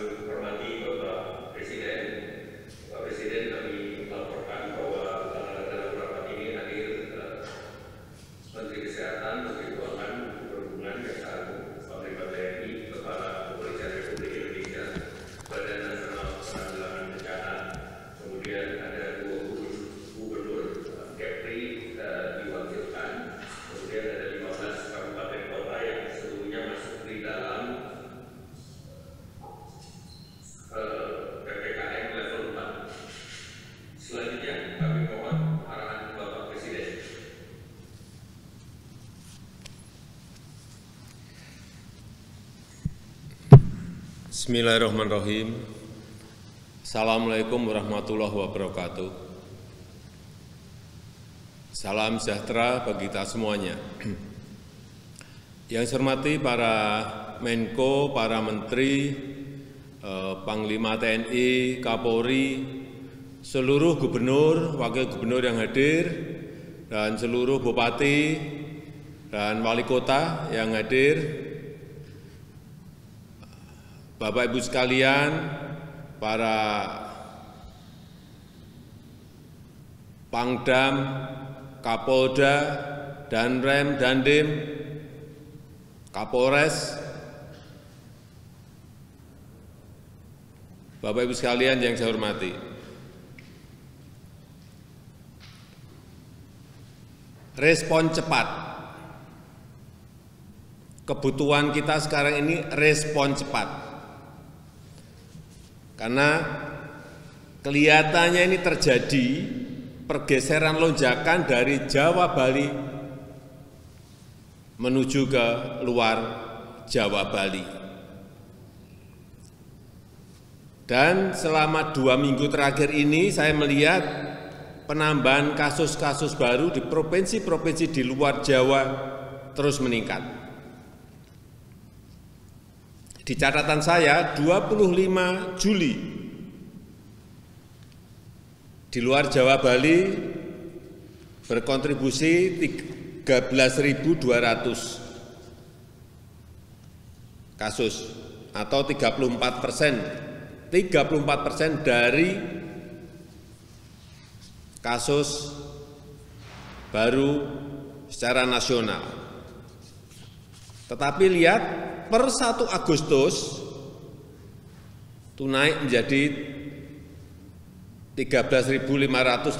kami hormati Bapak Presiden. Bapak Presiden, kami melaporkan bahwa dalam rapat ini hadir Menteri Kesehatan, Menteri Keuangan, Perhubungan, Jaksa Agung, Panglima TNI, Kepala Kepolisian Republik Indonesia, Badan Nasional Penanggulangan Bencana, kemudian ada 2 gubernur, Kepri diwakilkan, kemudian ada 15 kabupaten kota yang seluruhnya masuk di dalam PPKM level 4. Selanjutnya kami mohon arahan Bapak Presiden. Bismillahirrahmanirrahim. Assalamualaikum warahmatullahi wabarakatuh. Salam sejahtera bagi kita semuanya. Yang saya hormati para Menko, para Menteri, Panglima TNI, Kapolri, seluruh gubernur, wakil gubernur yang hadir, dan seluruh bupati dan wali kota yang hadir, Bapak Ibu sekalian, para Pangdam, Kapolda, Danrem, Dandim, Kapolres, Bapak Ibu sekalian yang saya hormati. Respon cepat. Kebutuhan kita sekarang ini respon cepat. Karena kelihatannya ini terjadi pergeseran lonjakan dari Jawa Bali menuju ke luar Jawa Bali. Dan selama 2 minggu terakhir ini saya melihat penambahan kasus-kasus baru di provinsi-provinsi di luar Jawa terus meningkat. Di catatan saya 25 Juli di luar Jawa Bali berkontribusi 13.200 kasus atau 34% dari kasus baru secara nasional. Tetapi lihat per 1 Agustus itu naik menjadi 13.589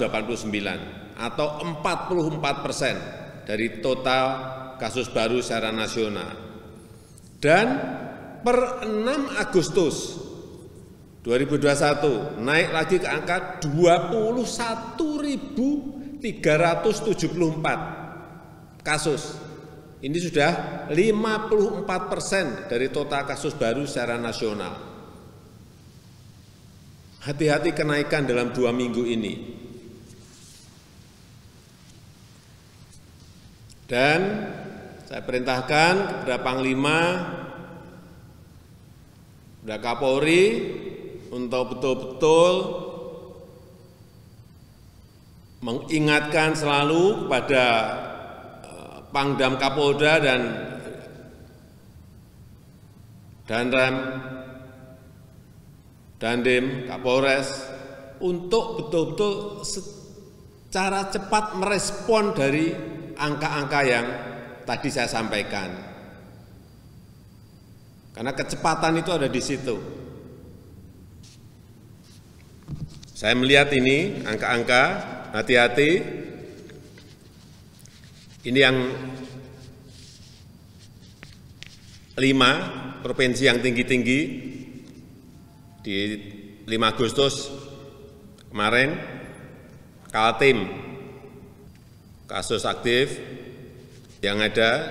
atau 44% dari total kasus baru secara nasional. Dan per 6 Agustus 2021 naik lagi ke angka 21.374 kasus. Ini sudah 54% dari total kasus baru secara nasional. Hati-hati kenaikan dalam 2 minggu ini. Dan saya perintahkan kepada Panglima, kepada Kapolri untuk betul-betul mengingatkan selalu kepada Pangdam Kapolda dan Danrem, Dandim, Kapolres untuk betul-betul secara cepat merespon dari angka-angka yang tadi saya sampaikan. Karena kecepatan itu ada di situ. Saya melihat ini angka-angka, hati-hati. Ini yang 5 provinsi yang tinggi-tinggi di 5 Agustus kemarin, Kaltim kasus aktif yang ada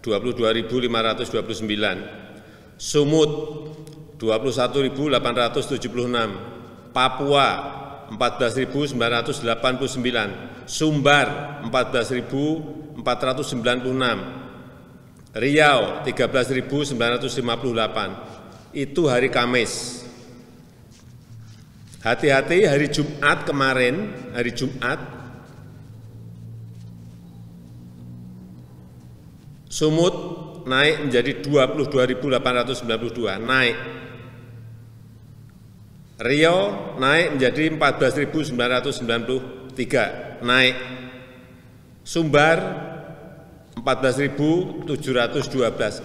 22.529, Sumut 21.876, Papua 14.989, Sumbar 14.496, Riau 13.958. Itu hari Kamis. Hati-hati hari Jumat kemarin, hari Jumat Sumut naik menjadi 22.892, naik Riau naik menjadi 14.993, naik. Sumbar 14.712,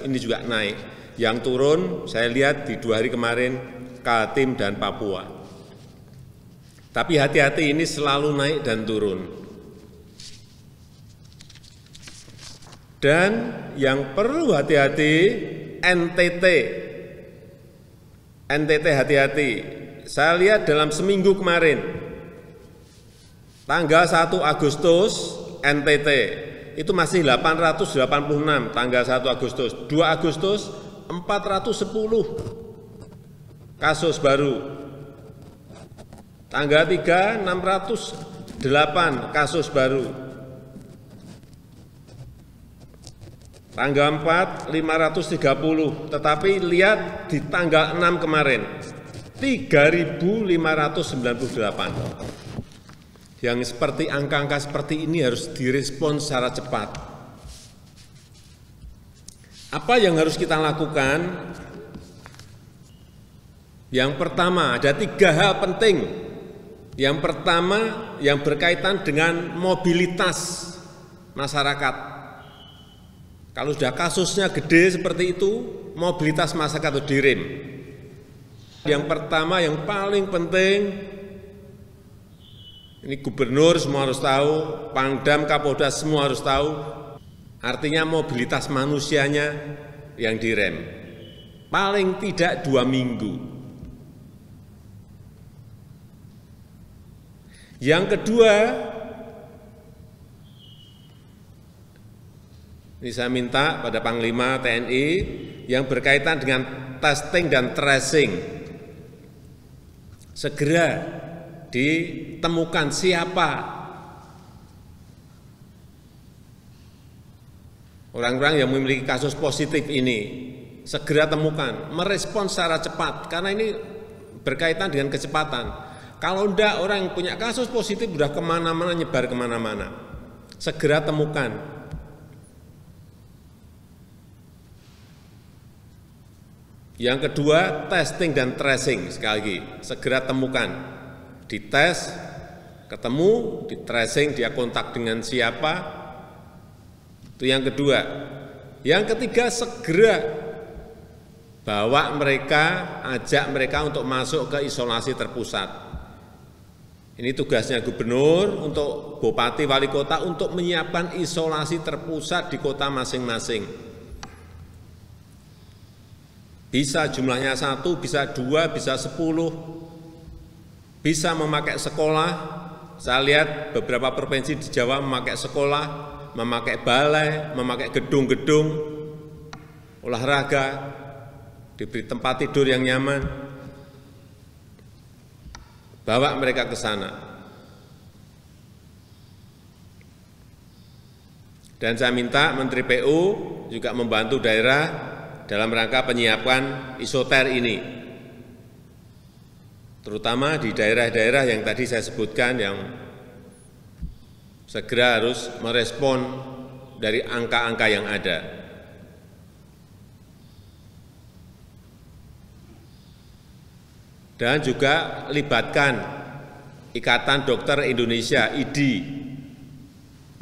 ini juga naik. Yang turun saya lihat di 2 hari kemarin Kaltim dan Papua. Tapi hati-hati, ini selalu naik dan turun. Dan yang perlu hati-hati NTT. NTT hati-hati. Saya lihat dalam seminggu kemarin, tanggal 1 Agustus NTT itu masih 886, tanggal 1 Agustus. 2 Agustus 410 kasus baru. Tanggal 3 608 kasus baru. Tanggal 4 530, tetapi lihat di tanggal 6 kemarin 3.598. Yang seperti angka-angka seperti ini harus direspons secara cepat. Apa yang harus kita lakukan? Yang pertama, ada 3 hal penting. Yang pertama, yang berkaitan dengan mobilitas masyarakat. Kalau sudah kasusnya gede seperti itu, mobilitas masyarakat itu direm. Yang pertama, yang paling penting, ini gubernur semua harus tahu, Pangdam, Kapolda semua harus tahu, artinya mobilitas manusianya yang direm. Paling tidak 2 minggu. Yang kedua, ini saya minta pada Panglima TNI yang berkaitan dengan testing dan tracing. Segera ditemukan siapa orang-orang yang memiliki kasus positif ini, segera temukan, merespons secara cepat, karena ini berkaitan dengan kecepatan. Kalau enggak, orang yang punya kasus positif sudah kemana-mana, nyebar kemana-mana. Segera temukan. Yang kedua, testing dan tracing, sekali lagi, segera temukan. Dites, ketemu, di tracing, dia kontak dengan siapa, itu yang kedua. Yang ketiga, segera bawa mereka, ajak mereka untuk masuk ke isolasi terpusat. Ini tugasnya gubernur untuk bupati, wali kota untuk menyiapkan isolasi terpusat di kota masing-masing. Bisa jumlahnya 1, bisa 2, bisa 10. Bisa memakai sekolah, saya lihat beberapa provinsi di Jawa memakai sekolah, memakai balai, memakai gedung-gedung olahraga, diberi tempat tidur yang nyaman. Bawa mereka ke sana. Dan saya minta Menteri PU juga membantu daerah dalam rangka penyiapan isoter ini. Terutama di daerah-daerah yang tadi saya sebutkan yang segera harus merespon dari angka-angka yang ada. Dan juga libatkan Ikatan Dokter Indonesia, IDI.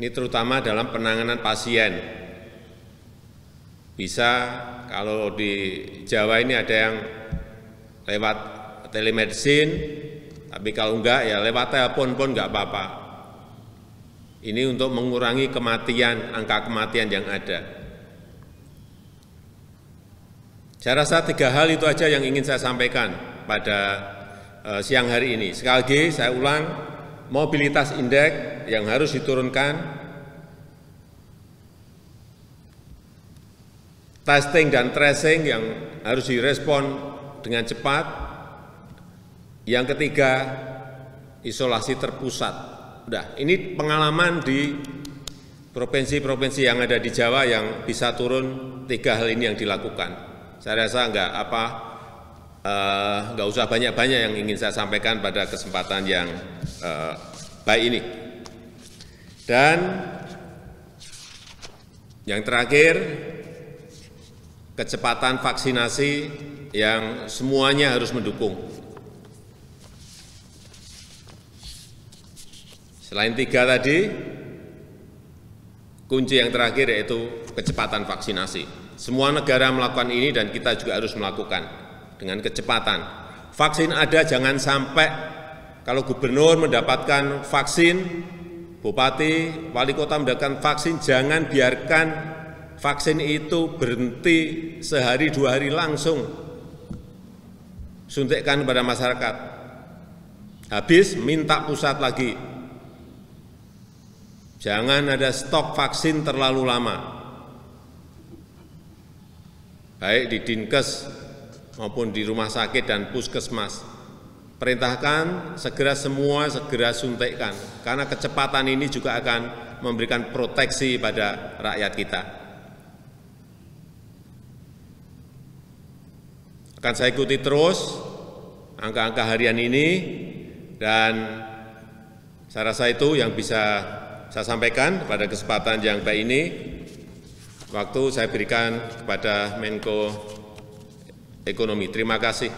Ini terutama dalam penanganan pasien. Bisa kalau di Jawa ini ada yang lewat telemedicine, tapi kalau enggak ya lewat telepon pun enggak apa-apa. Ini untuk mengurangi kematian, angka kematian yang ada. Saya rasa 3 hal itu aja yang ingin saya sampaikan pada siang hari ini. Sekali lagi saya ulang, mobilitas indeks yang harus diturunkan, testing dan tracing yang harus direspon dengan cepat. Yang ketiga, isolasi terpusat. Udah, ini pengalaman di provinsi-provinsi yang ada di Jawa yang bisa turun 3 hal ini yang dilakukan. Saya rasa nggak usah banyak-banyak yang ingin saya sampaikan pada kesempatan yang baik ini. Dan yang terakhir, kecepatan vaksinasi yang semuanya harus mendukung. Selain 3 tadi, kunci yang terakhir yaitu kecepatan vaksinasi. Semua negara melakukan ini dan kita juga harus melakukan dengan kecepatan. Vaksin ada, jangan sampai kalau gubernur mendapatkan vaksin, bupati, wali kota mendapatkan vaksin, jangan biarkan vaksin itu berhenti sehari 2 hari langsung suntikkan kepada masyarakat. Habis minta pusat lagi. Jangan ada stok vaksin terlalu lama, baik di Dinkes maupun di rumah sakit dan puskesmas. Perintahkan segera suntikkan, karena kecepatan ini juga akan memberikan proteksi pada rakyat kita. Akan saya ikuti terus angka-angka harian ini, dan saya rasa itu yang bisa saya sampaikan pada kesempatan yang baik ini. Waktu saya berikan kepada Menko Ekonomi. Terima kasih.